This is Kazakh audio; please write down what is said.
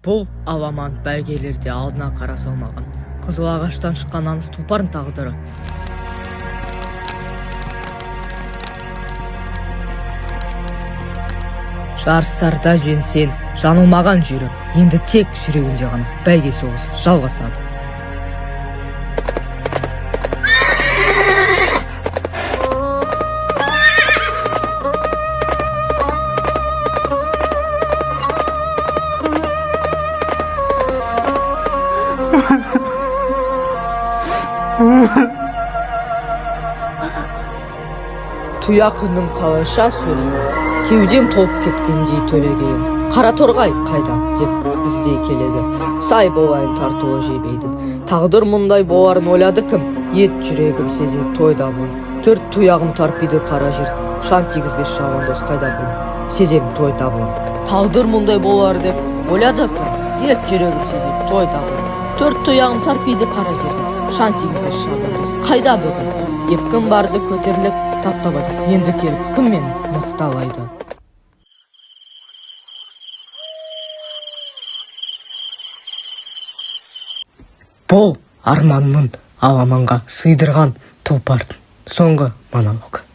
Бұл аламан бәйгелерде алдына қара салмаған қызыл ағаштан шыққан аңыз тұлпардың тағдыры. Жарыстарда жеңсең, жаңылмаған жүрек, енді тек жүрегінде ғана бәйге соғысы жалғасады. Тұяқының қалайша сөйлеймін, кеудем толып кеткендей төлегейім. Қара торғай қайда деп іздей келеді, сай болайын тартуы жебейді. Тағдыр мұндай боларын ойлады кім? Ет жүрегім сезер тойда бұл. Төрт тұяғым тарпиды қара жер, шан тигізбес жаман дос қайда бұл? Сезем тойда бұл. Тағдыр мұндай болар деп ойлады кім? Ет жүрегім сезер тойда бұл. Төрт тұяғым тарпиды қара жер, шан тигізбес жаман дос қайда бүгін? Епкім барды көтеріліп таптабады, енді келіп кім мен мақталайды? Бұл арманның аламанға сыйдырған тұлпардың соңғы монологы.